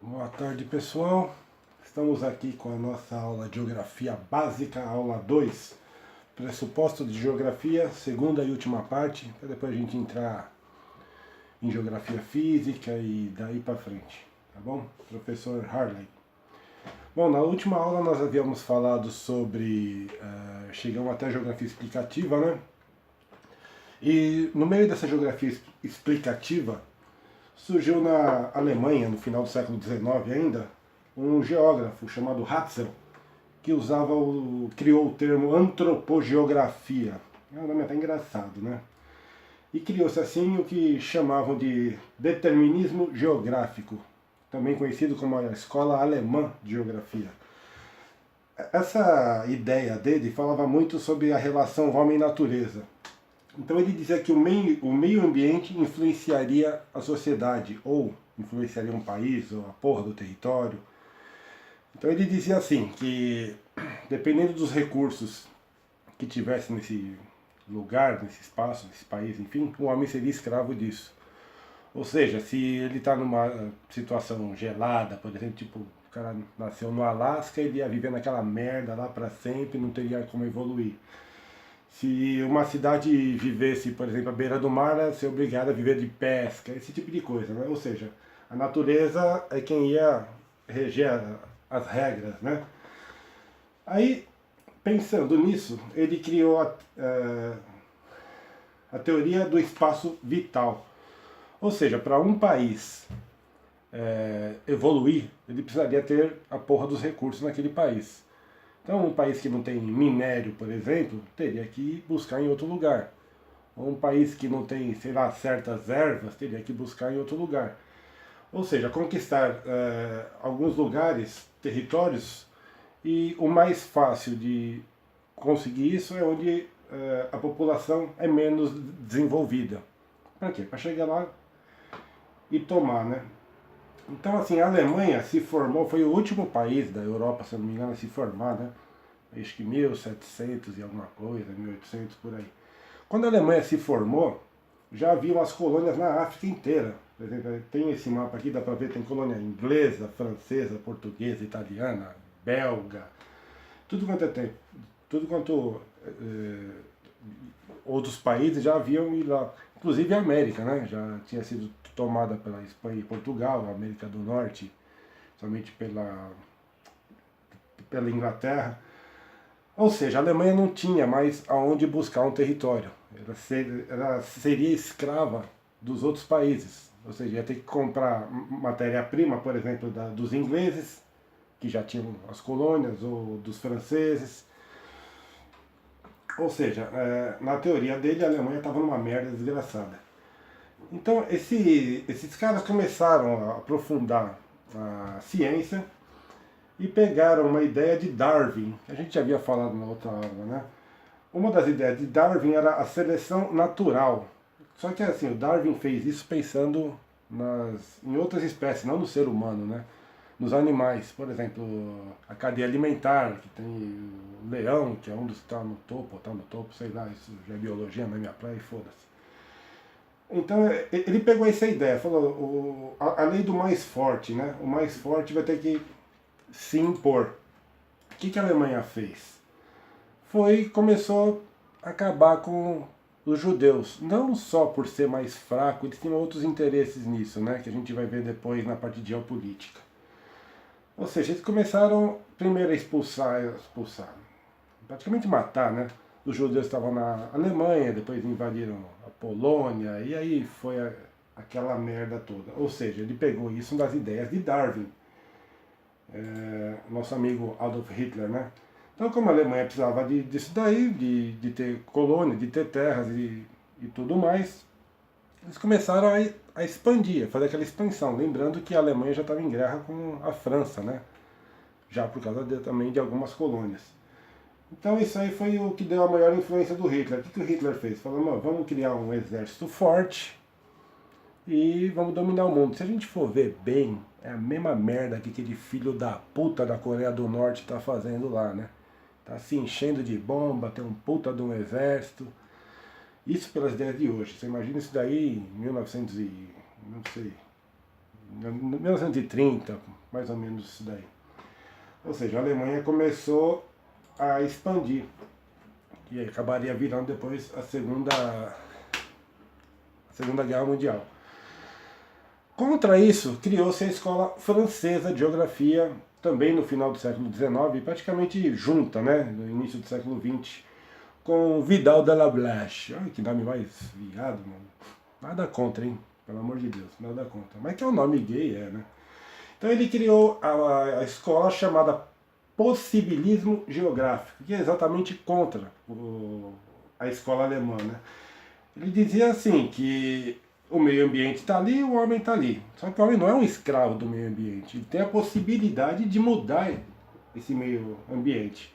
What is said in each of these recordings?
Boa tarde, pessoal. Estamos aqui com a nossa aula de Geografia Básica, aula 2, pressuposto de Geografia, segunda e última parte, para depois a gente entrar em Geografia Física e daí para frente, tá bom? Professor Harley. Bom, na última aula nós havíamos falado sobre, chegamos até a Geografia Explicativa, né? E no meio dessa Geografia Explicativa, surgiu na Alemanha, no final do século XIX ainda, um geógrafo chamado Ratzel, que criou o termo antropogeografia. É um nome até engraçado, né? E criou-se assim o que chamavam de determinismo geográfico, também conhecido como a Escola Alemã de Geografia. Essa ideia dele falava muito sobre a relação homem-natureza. Então ele dizia que o meio ambiente influenciaria a sociedade, ou influenciaria um país, ou a porra do território. Então ele dizia assim, que dependendo dos recursos que tivesse nesse lugar, nesse espaço, nesse país, enfim, o homem seria escravo disso. Ou seja, se ele está numa situação gelada, por exemplo, tipo, o cara nasceu no Alasca, ele ia viver naquela merda lá para sempre, não teria como evoluir. Se uma cidade vivesse, por exemplo, à beira do mar, ela ia ser obrigada a viver de pesca, esse tipo de coisa, né? Ou seja, a natureza é quem ia reger as regras, né? Aí, pensando nisso, ele criou a teoria do espaço vital. Ou seja, para um país evoluir, ele precisaria ter a porra dos recursos naquele país. Então, um país que não tem minério, por exemplo, teria que buscar em outro lugar. Ou um país que não tem, sei lá, certas ervas, teria que buscar em outro lugar. Ou seja, conquistar alguns lugares, territórios, e o mais fácil de conseguir isso é onde a população é menos desenvolvida. Para quê? Para chegar lá e tomar, né? Então, assim, a Alemanha se formou, foi o último país da Europa, se não me engano, a se formar, né? Acho que 1700 e alguma coisa, 1800 por aí. Quando a Alemanha se formou, já havia umas colônias na África inteira. Por exemplo, tem esse mapa aqui, dá para ver, tem colônia inglesa, francesa, portuguesa, italiana, belga, tudo quanto é tempo, tudo quanto outros países já haviam ido lá. Inclusive a América, né? Já tinha sido tomada pela Espanha e Portugal, a América do Norte, somente pela Inglaterra. Ou seja, a Alemanha não tinha mais aonde buscar um território. Ela seria escrava dos outros países. Ou seja, ia ter que comprar matéria-prima, por exemplo, dos ingleses, que já tinham as colônias, ou dos franceses. Ou seja, na teoria dele, a Alemanha estava numa merda desgraçada. Então, esses caras começaram a aprofundar a ciência e pegaram uma ideia de Darwin, que a gente já havia falado na outra aula, né? Uma das ideias de Darwin era a seleção natural. Só que assim, o Darwin fez isso pensando em outras espécies, não no ser humano, né? Nos animais, por exemplo, a cadeia alimentar, que tem o leão, que é um dos que está no topo, ou está no topo, sei lá, isso já é biologia, não é minha praia, foda-se. Então ele pegou essa ideia, falou a lei do mais forte, né? O mais forte vai ter que se impor. O que a Alemanha fez? Começou a acabar com os judeus, não só por ser mais fraco, eles tinham outros interesses nisso, né? Que a gente vai ver depois na parte de geopolítica. Ou seja, eles começaram primeiro a expulsar, praticamente matar, né? Os judeus estavam na Alemanha, depois invadiram a Polônia, e aí foi aquela merda toda. Ou seja, ele pegou isso das ideias de Darwin, nosso amigo Adolf Hitler, né? Então, como a Alemanha precisava disso daí, de ter colônia, de ter terras e tudo mais, eles começaram a expandir, a fazer aquela expansão. Lembrando que a Alemanha já estava em guerra com a França, né? Já por causa também de algumas colônias. Então isso aí foi o que deu a maior influência do Hitler. O que o Hitler fez? Falou, vamos criar um exército forte e vamos dominar o mundo. Se a gente for ver bem, é a mesma merda que aquele filho da puta da Coreia do Norte tá fazendo lá, né? Tá se enchendo de bomba, tem um puta de um exército. Isso pelas ideias de hoje. Você imagina isso daí em 1930, mais ou menos isso daí. Ou seja, a Alemanha começou a expandir, e acabaria virando depois a Segunda Guerra Mundial. Contra isso, criou-se a Escola Francesa de Geografia, também no final do século XIX, praticamente junta, né, no início do século XX, com Vidal de la Blache. Ai, que nome mais viado, mano. Nada contra, hein? Pelo amor de Deus, nada contra. Mas que é um nome gay, né? Então ele criou a escola chamada Possibilismo Geográfico, que é exatamente contra a escola alemã, né? Ele dizia assim, que o meio ambiente está ali e o homem está ali. Só que o homem não é um escravo do meio ambiente, ele tem a possibilidade de mudar esse meio ambiente.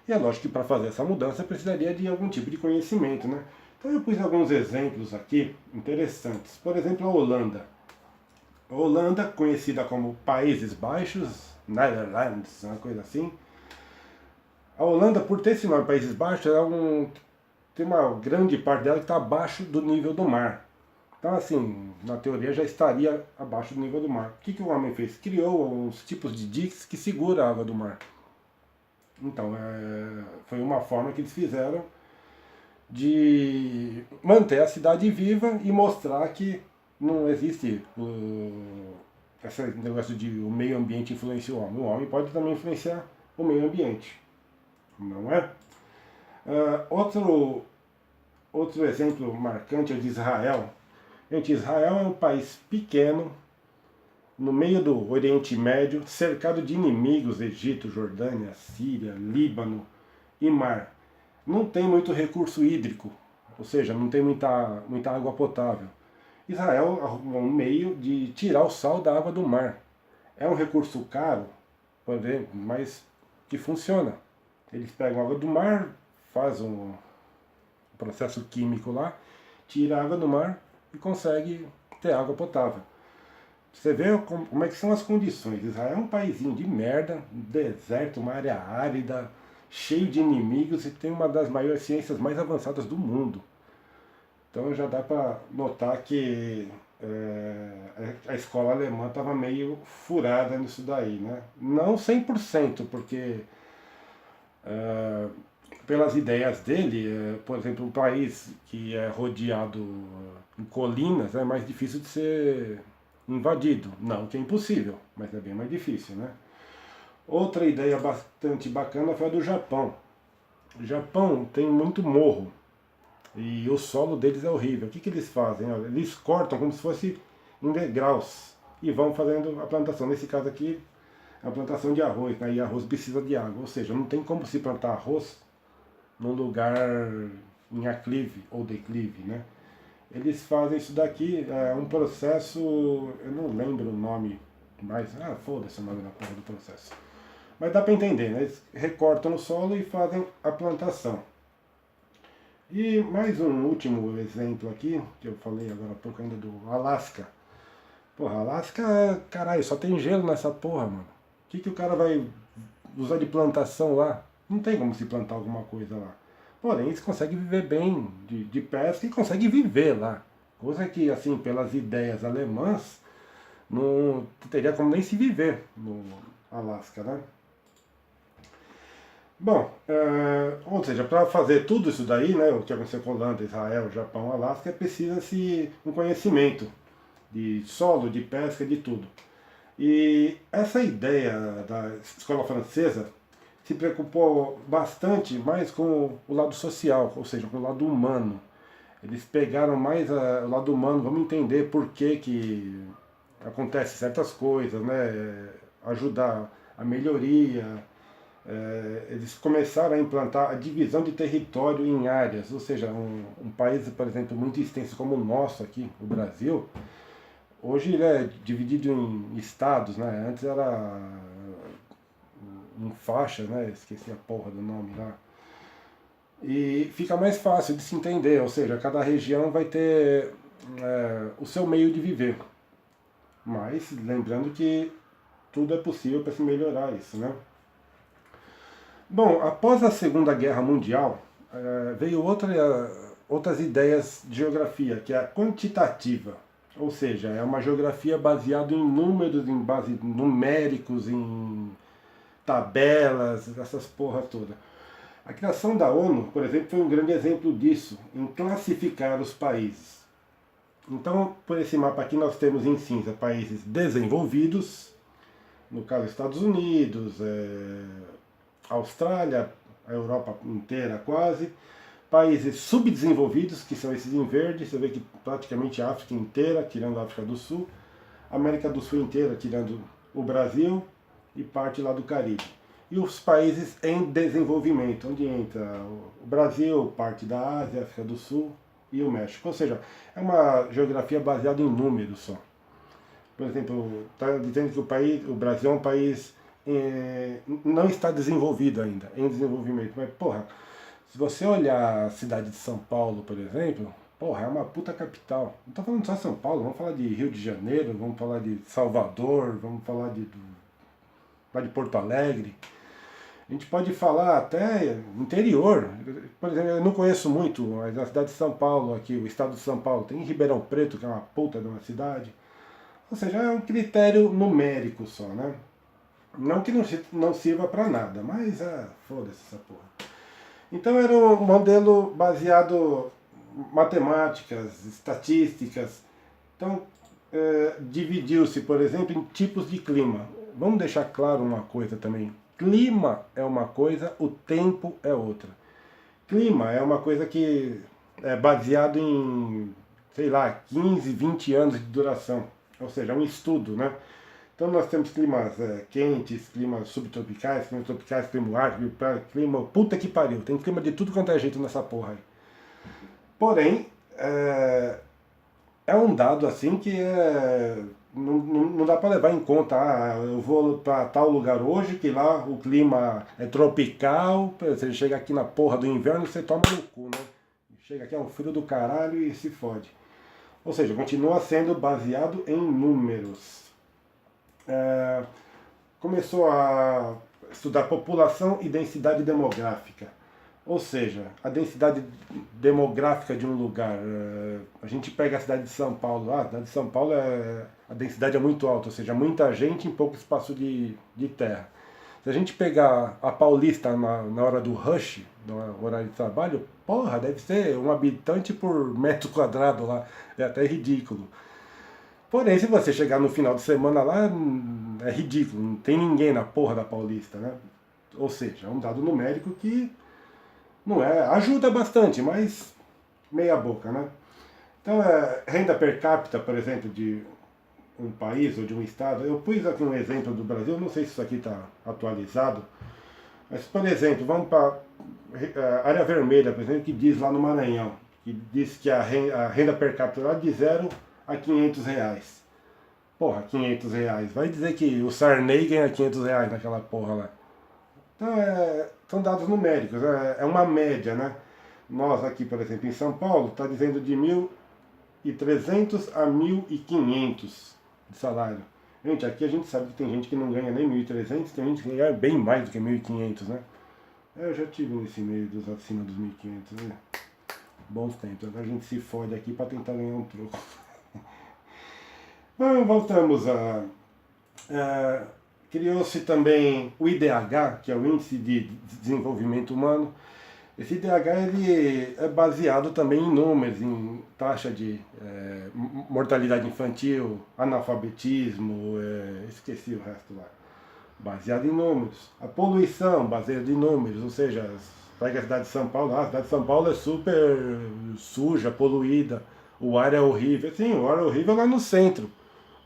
E é lógico que para fazer essa mudança precisaria de algum tipo de conhecimento, né? Então eu pus alguns exemplos aqui interessantes. Por exemplo, a Holanda. A Holanda, conhecida como Países Baixos, Netherlands, uma coisa assim. A Holanda, por ter esse nome Países Baixos, tem uma grande parte dela que está abaixo do nível do mar. Então, assim, na teoria já estaria abaixo do nível do mar. O que o homem fez? Criou uns tipos de diques que seguram a água do mar. Então, foi uma forma que eles fizeram de manter a cidade viva e mostrar que não existe esse negócio de o meio ambiente influencia o homem. O homem pode também influenciar o meio ambiente, não é? Outro exemplo marcante é o de Israel. Gente, Israel é um país pequeno, no meio do Oriente Médio, cercado de inimigos, Egito, Jordânia, Síria, Líbano e mar. Não tem muito recurso hídrico, ou seja, não tem muita água potável. Israel arrumou um meio de tirar o sal da água do mar. É um recurso caro, porém, mas que funciona. Eles pegam a água do mar, fazem um processo químico lá, tira a água do mar e consegue ter água potável. Você vê como é que são as condições. Israel é um paísinho de merda, um deserto, uma área árida, cheio de inimigos e tem uma das maiores ciências mais avançadas do mundo. Então já dá para notar que a escola alemã estava meio furada nisso daí, né? Não 100%, porque pelas ideias dele, por exemplo, um país que é rodeado em colinas é mais difícil de ser invadido. Não que é impossível, mas é bem mais difícil, né? Outra ideia bastante bacana foi a do Japão. O Japão tem muito morro e o solo deles é horrível. O que eles fazem? Eles cortam como se fosse em degraus e vão fazendo a plantação. Nesse caso aqui, a plantação de arroz, né? E arroz precisa de água, ou seja, não tem como se plantar arroz num lugar em aclive ou declive, né? Eles fazem isso daqui, é um processo, eu não lembro o nome, mas foda-se o nome da porra do processo. Mas dá para entender, né? Eles recortam o solo e fazem a plantação. E mais um último exemplo aqui, que eu falei agora há pouco ainda do Alasca. Porra, Alasca, caralho, só tem gelo nessa porra, mano. O que o cara vai usar de plantação lá? Não tem como se plantar alguma coisa lá. Porém, eles conseguem viver bem de pesca e conseguem viver lá. Coisa que, assim, pelas ideias alemãs, não teria como nem se viver no Alasca, né? Bom, ou seja, para fazer tudo isso daí, né, o que aconteceu com Holanda, Israel, Japão, Alasca, precisa-se um conhecimento de solo, de pesca, de tudo. E essa ideia da escola francesa se preocupou bastante mais com o lado social, ou seja, com o lado humano. Eles pegaram mais o lado humano, vamos entender por que acontecem certas coisas, né? Ajudar a melhoria. Eles começaram a implantar a divisão de território em áreas, ou seja, um país, por exemplo, muito extenso como o nosso aqui, o Brasil, hoje ele é dividido em estados, né? Antes era em faixa, né? Esqueci a porra do nome lá. E fica mais fácil de se entender, ou seja, cada região vai ter o seu meio de viver. Mas lembrando que tudo é possível para se melhorar isso, né? Bom, após a Segunda Guerra Mundial, veio outras ideias de geografia, que é a quantitativa. Ou seja, é uma geografia baseada em números, em base numéricos, em tabelas, essas porra toda. A criação da ONU, por exemplo, foi um grande exemplo disso, em classificar os países. Então, por esse mapa aqui nós temos em cinza países desenvolvidos, no caso Estados Unidos, Austrália, a Europa inteira quase, países subdesenvolvidos, que são esses em verde, você vê que praticamente a África inteira, tirando a África do Sul, América do Sul inteira, tirando o Brasil e parte lá do Caribe. E os países em desenvolvimento, onde entra o Brasil, parte da Ásia, África do Sul e o México. Ou seja, é uma geografia baseada em números só. Por exemplo, está dizendo que o Brasil é um país não está desenvolvido ainda, em desenvolvimento. Mas, porra, se você olhar a cidade de São Paulo, por exemplo, porra, é uma puta capital. Não estou falando só de São Paulo, vamos falar de Rio de Janeiro, vamos falar de Salvador, vamos falar de Porto Alegre. A gente pode falar até interior. Por exemplo, eu não conheço muito, mas a cidade de São Paulo, aqui, o estado de São Paulo, tem Ribeirão Preto, que é uma puta de uma cidade. Ou seja, é um critério numérico só, né? Não que não sirva para nada, mas foda-se essa porra. Então era um modelo baseado em matemáticas, estatísticas. Então dividiu-se, por exemplo, em tipos de clima. Vamos deixar claro uma coisa também. Clima é uma coisa, o tempo é outra. Clima é uma coisa que é baseado em, sei lá, 15, 20 anos de duração. Ou seja, é um estudo, né? Então nós temos climas quentes, climas subtropicais, climas tropicais, clima ártico, clima... Puta que pariu, tem clima de tudo quanto é jeito nessa porra aí. Porém, é um dado assim que não dá para levar em conta. Eu vou para tal lugar hoje, que lá o clima é tropical, você chega aqui na porra do inverno, você toma no cu, né? Chega aqui, é um frio do caralho e se fode. Ou seja, continua sendo baseado em números. Começou a estudar população e densidade demográfica. Ou seja, a densidade demográfica de um lugar. A gente pega a cidade de São Paulo. A cidade de São Paulo, a densidade é muito alta, ou seja, muita gente em pouco espaço de terra. Se a gente pegar a Paulista na hora do rush, no horário de trabalho, porra, deve ser um habitante por metro quadrado lá. É até ridículo. Porém, se você chegar no final de semana lá, é ridículo, não tem ninguém na porra da Paulista, né? Ou seja, é um dado numérico que não ajuda bastante, mas meia boca, né? Então, renda per capita, por exemplo, de um país ou de um estado, eu pus aqui um exemplo do Brasil, não sei se isso aqui está atualizado, mas, por exemplo, vamos para a área vermelha, por exemplo, que diz lá no Maranhão, que diz que a renda per capita lá de 0 a 500 reais. Porra, 500 reais. Vai dizer que o Sarney ganha 500 reais naquela porra lá. Então, são dados numéricos, é uma média, né? Nós aqui, por exemplo, em São Paulo, está dizendo de 1.300 a 1.500 de salário. Gente, aqui a gente sabe que tem gente que não ganha nem 1.300, tem gente que ganha bem mais do que 1.500, né? Eu já tive nesse meio dos acima dos 1.500, né? Bons tempos. Agora a gente se fode aqui para tentar ganhar um troco. Bom, voltamos criou-se também o IDH, que é o Índice de Desenvolvimento Humano. Esse IDH ele é baseado também em números, em taxa de mortalidade infantil, analfabetismo, esqueci o resto lá. Baseado em números. A poluição, baseada em números, ou seja, pega a cidade de São Paulo, a cidade de São Paulo é super suja, poluída, o ar é horrível. Sim, o ar é horrível lá no centro.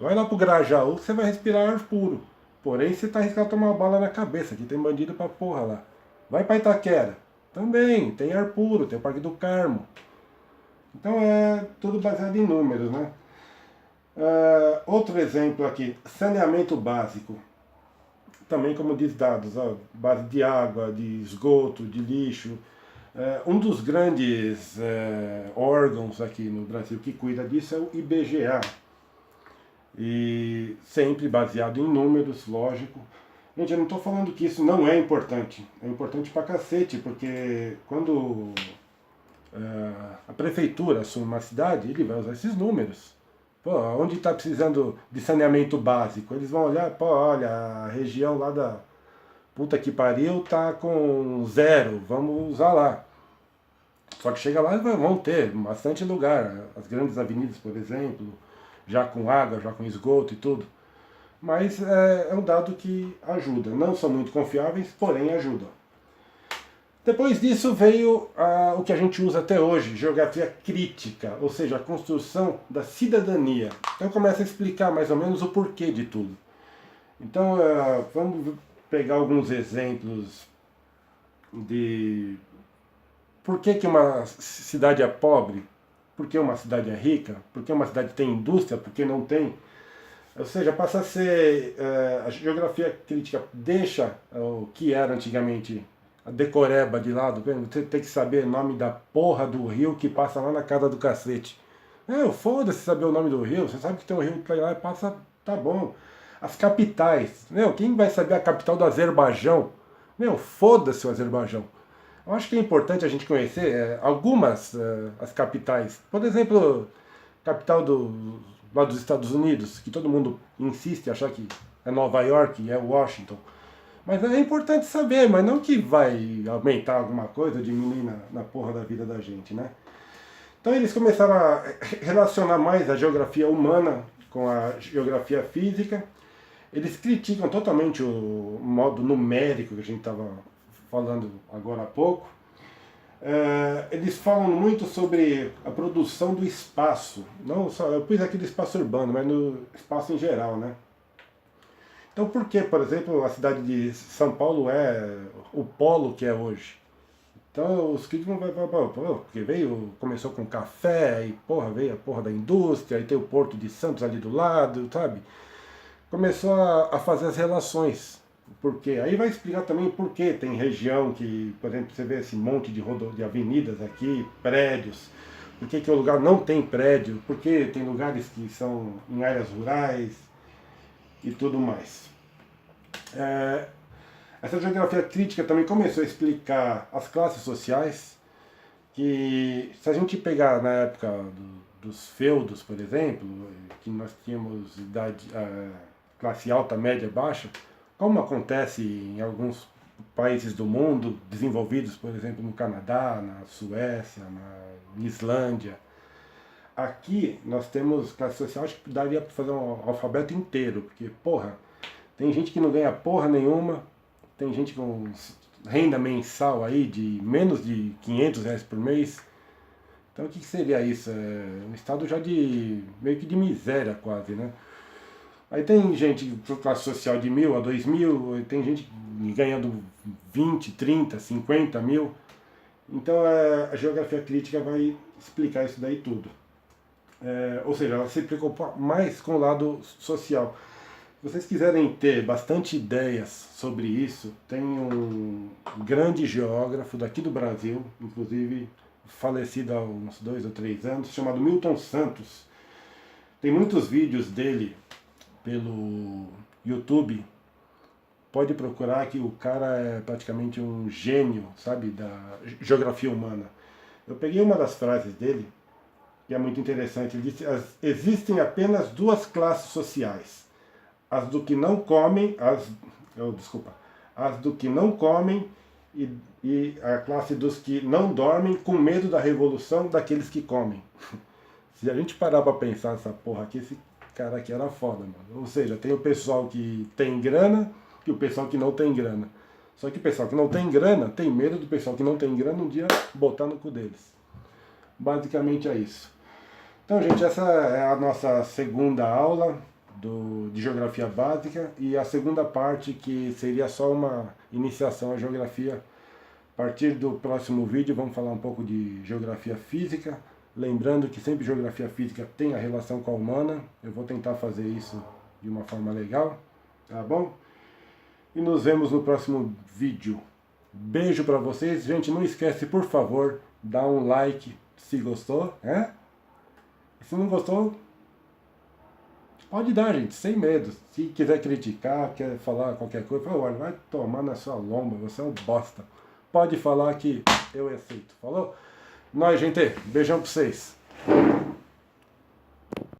Vai lá pro Grajaú que você vai respirar ar puro. Porém, você tá arriscado a tomar uma bala na cabeça, que tem bandido pra porra lá. Vai pra Itaquera. Também, tem ar puro, tem o Parque do Carmo. Então é tudo baseado em números, né? Outro exemplo aqui, saneamento básico. Também como diz dados, base de água, de esgoto, de lixo. Um dos grandes órgãos aqui no Brasil que cuida disso é o IBGA. E sempre baseado em números, lógico. Gente, eu não estou falando que isso não é importante. É importante pra cacete, porque quando a prefeitura assume uma cidade, ele vai usar esses números. Pô, onde está precisando de saneamento básico? Eles vão olhar, pô, olha, a região lá da puta que pariu tá com 0, vamos usar lá. Só que chega lá e vão ter bastante lugar, as grandes avenidas, por exemplo, já com água, já com esgoto e tudo. Mas é um dado que ajuda. Não são muito confiáveis, porém ajudam. Depois disso veio o que a gente usa até hoje, geografia crítica, ou seja, a construção da cidadania. Então começa a explicar mais ou menos o porquê de tudo. Então vamos pegar alguns exemplos de por que uma cidade é pobre, por que uma cidade é rica, por que uma cidade tem indústria, por que não tem. Ou seja, passa a ser, a geografia crítica deixa o que era antigamente a decoreba de lado, você tem que saber o nome da porra do rio que passa lá na casa do cacete. Foda-se saber o nome do rio, você sabe que tem um rio que vai lá e passa, tá bom. As capitais, quem vai saber a capital do Azerbaijão? Foda-se o Azerbaijão. Eu acho que é importante a gente conhecer algumas as capitais. Por exemplo, capital lá dos Estados Unidos, que todo mundo insiste em achar que é Nova York, é Washington. Mas é importante saber, mas não que vai aumentar alguma coisa, diminuir na porra da vida da gente, né? Então eles começaram a relacionar mais a geografia humana com a geografia física. Eles criticam totalmente o modo numérico que a gente estava falando agora há pouco. Eles falam muito sobre a produção do espaço. Não só, eu pus aqui do espaço urbano, mas no espaço em geral, né? Então por que, por exemplo, a cidade de São Paulo é o polo que é hoje? Então os críticos vão porque começou com café, e veio a porra da indústria, aí tem o Porto de Santos ali do lado, sabe? Começou a fazer as relações. Porque aí vai explicar também por que tem região que, por exemplo, você vê esse monte de avenidas aqui, prédios, por que o lugar não tem prédio, por que tem lugares que são em áreas rurais e tudo mais. Essa geografia crítica também começou a explicar as classes sociais, que se a gente pegar na época dos feudos, por exemplo, que nós tínhamos classe alta, média, baixa, como acontece em alguns países do mundo, desenvolvidos, por exemplo, no Canadá, na Suécia, na Islândia. Aqui nós temos classe social, acho que daria para fazer um alfabeto inteiro, porque, tem gente que não ganha porra nenhuma, tem gente com renda mensal aí de menos de R$ 500 por mês. Então o que seria isso? Um estado já meio que de miséria quase, né? Aí tem gente com classe social de 1.000 a 2.000, tem gente ganhando 20, 30, 50 mil. Então a geografia crítica vai explicar isso daí tudo. Ou seja, ela se preocupa mais com o lado social. Se vocês quiserem ter bastante ideias sobre isso, tem um grande geógrafo daqui do Brasil, inclusive falecido há uns 2 ou 3 anos, chamado Milton Santos. Tem muitos vídeos dele pelo YouTube. Pode procurar que o cara é praticamente um gênio, sabe, da geografia humana. Eu peguei uma das frases dele, que é muito interessante. Ele disse: existem apenas 2 classes sociais. As do que não comem, as do que não comem e a classe dos que não dormem com medo da revolução daqueles que comem. Se a gente parar pra pensar nessa porra aqui, esse cara aqui era foda, mano. Ou seja, tem o pessoal que tem grana e o pessoal que não tem grana. Só que o pessoal que não tem grana tem medo do pessoal que não tem grana um dia botar no cu deles. Basicamente é isso. Então, gente, essa é a nossa segunda aula de Geografia Básica, e a segunda parte, que seria só uma iniciação à Geografia. A partir do próximo vídeo vamos falar um pouco de Geografia Física, lembrando que sempre Geografia Física tem a relação com a humana. Eu vou tentar fazer isso de uma forma legal, tá bom? E nos vemos no próximo vídeo. Beijo pra vocês. Gente, não esquece, por favor, dá um like se gostou, né? E se não gostou, pode dar, gente, sem medo. Se quiser criticar, quer falar qualquer coisa, olha, vai tomar na sua lomba, você é um bosta. Pode falar que eu aceito, falou? Nós, gente, beijão pra vocês.